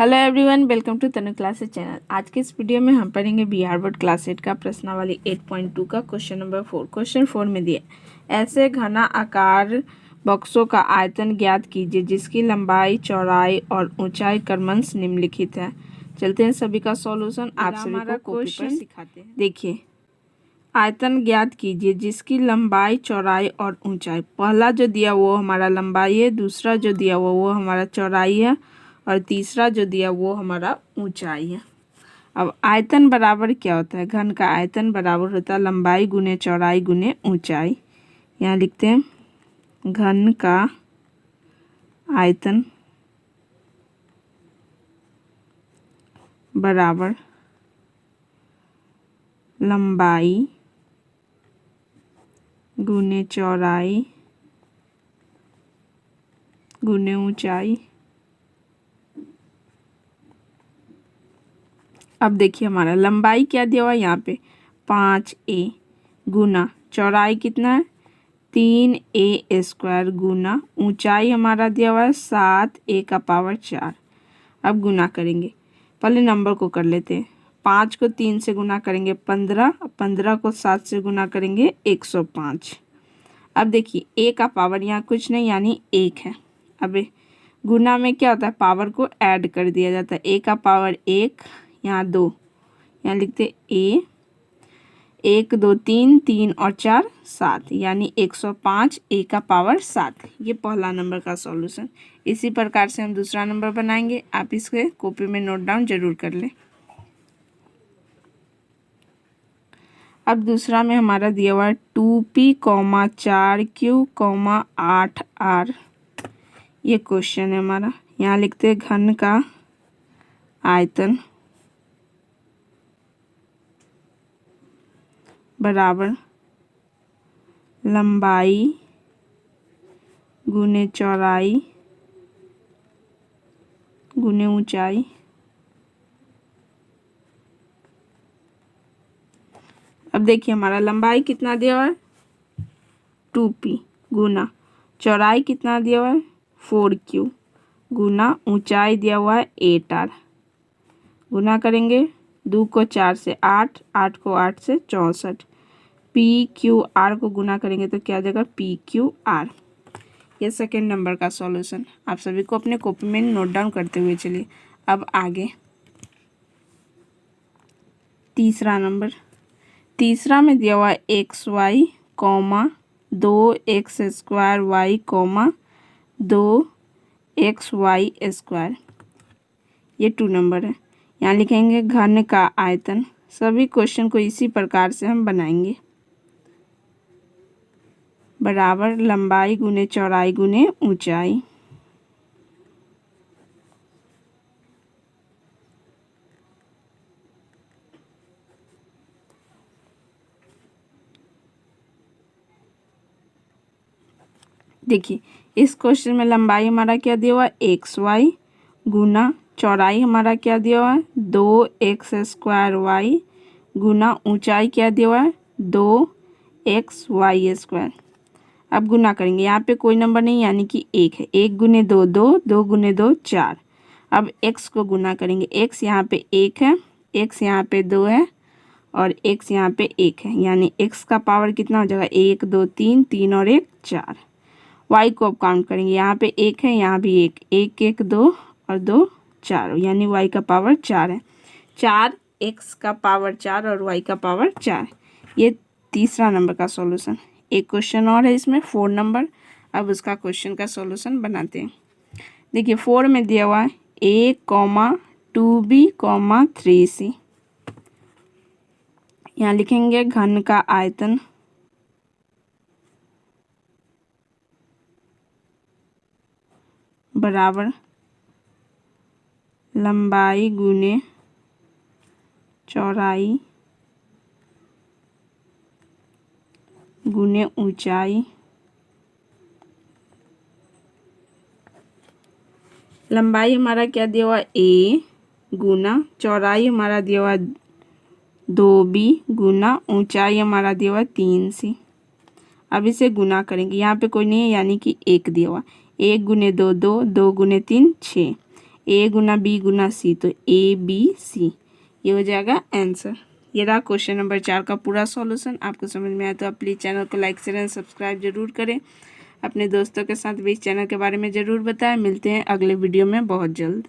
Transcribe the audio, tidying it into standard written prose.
Hello everyone, welcome to Tanu classes channel. आज के इस वीडियो में हम पढ़ेंगे बिहार बोर्ड क्लास 8 का प्रश्नावली 8.2 का क्वेश्चन नंबर 4। क्वेश्चन 4 में दिए ऐसे घना आकार बक्सों का आयतन ज्ञात कीजिए जिसकी लंबाई, चौड़ाई और ऊंचाई क्रमशः निम्नलिखित है। चलते हैं सभी का सॉल्यूशन आप सभी को कॉपी पर सिखाते हैं। देखिए, आयतन ज्ञात कीजिए जिसकी लंबाई, चौड़ाई और ऊंचाई। पहला जो दिया वो हमारा लंबाई है, दूसरा जो दिया वो हमारा चौड़ाई है और तीसरा जो दिया वो हमारा ऊंचाई है। अब आयतन बराबर क्या होता है? घन का आयतन बराबर होता है लंबाई गुने चौड़ाई गुने ऊंचाई। यहाँ लिखते हैं घन का आयतन बराबर लंबाई गुने चौड़ाई गुने ऊंचाई। अब देखिए हमारा लंबाई क्या दिया हुआ है यहाँ पे 5a गुना चौड़ाई कितना है 3a स्क्वायर गुना ऊंचाई हमारा दिया हुआ है 7a का पावर 4। अब गुना करेंगे, पहले नंबर को कर लेते हैं। 5 को 3 से गुना करेंगे 15, 15 को 7 से गुना करेंगे 105। अब देखिए a का पावर यहाँ कुछ नहीं यानी 1 है। अब गुना में क्या होता है, पावर को ऐड कर दिया जाता है। a का पावर 1, यहाँ 2, यहाँ लिखते a 1 2 3 3 और 4 7 यानी 105 a का पावर 7। ये पहला नंबर का सॉल्यूशन। इसी प्रकार से हम दूसरा नंबर बनाएंगे, आप इसके कॉपी में नोट डाउन जरूर कर लें। अब दूसरा में हमारा दिया हुआ है 2p 4q 8r। ये क्वेश्चन है हमारा। यहाँ लिखते हैं घन का आयतन बराबर लंबाई गुने चौड़ाई गुने ऊंचाई। अब देखिए हमारा लंबाई कितना दिया हुआ है 2p गुना चौड़ाई कितना दिया हुआ है 4q गुना ऊंचाई दिया हुआ है 8r। गुना करेंगे 2 को 4 से 8, 8 को 8 से 64। PQR को गुना करेंगे तो क्या आ जाएगा PQR। ये सेकेंड नंबर का सॉल्यूशन। आप सभी को अपने कॉपी में नोट डाउन करते हुए चलिए। अब आगे तीसरा नंबर। तीसरा में दिया हुआ है XY 2x square y 2xy square. ये 2 नंबर है। यहाँ लिखेंगे घन का आयतन। सभी क्वेश्चन को इसी प्रकार से हम बनाएंगे, बराबर लंबाई गुने चौड़ाई गुने ऊंचाई। देखिए इस क्वेश्चन में लंबाई हमारा क्या दिया हुआ है XY गुना चौड़ाई हमारा क्या दिया हुआ है 2x स्क्वायर y गुना ऊंचाई क्या दिया हुआ है 2xy स्क्वायर। अब गुना करेंगे, यहाँ पे कोई नंबर नहीं यानी कि 1 है। 1 गुने 2 2, 2 गुने 2 4। अब x को गुना करेंगे, x यहाँ पे 1 है, x यहाँ पे 2 है और x यहाँ पे 1 है यानी x का पावर कितना हो जाएगा 1 2 3, 3 और 1 4। y को अब काउंट करेंगे, यहाँ पे 1 है, यहाँ भी 1, 1 1 2 और 2 4 यानी y का पावर 4 है। 4 x का पावर 4 और y का पावर 4। ये तीसरा नंबर का सॉल्यूशन। एक क्वेश्चन और है इसमें 4 नंबर। अब उसका क्वेश्चन का सॉल्यूशन बनाते हैं। देखिए 4 में दिया हुआ है a 2b 3c। यहाँ लिखेंगे घन का आयतन बराबर लंबाई गुने चौड़ाई गुने ऊंचाई। लंबाई हमारा क्या दिया हुआ a गुना चौड़ाई हमारा दिया हुआ 2b गुना ऊंचाई हमारा दिया हुआ 3c। अब इसे गुना करेंगे, यहाँ पे कोई नहीं है यानी कि 1 दिया हुआ। 1 गुने 2 2, 2 गुने 3 6, ए गुना बी गुना सी, तो ए बी सी, ये हो जाएगा आंसर। ये रहा क्वेश्चन नंबर 4 का पूरा सॉल्यूशन। आपको समझ में आया तो आप प्लीज़ चैनल को लाइक शेयर एंड सब्सक्राइब जरूर करें। अपने दोस्तों के साथ भी इस चैनल के बारे में ज़रूर बताएं। मिलते हैं अगले वीडियो में बहुत जल्द।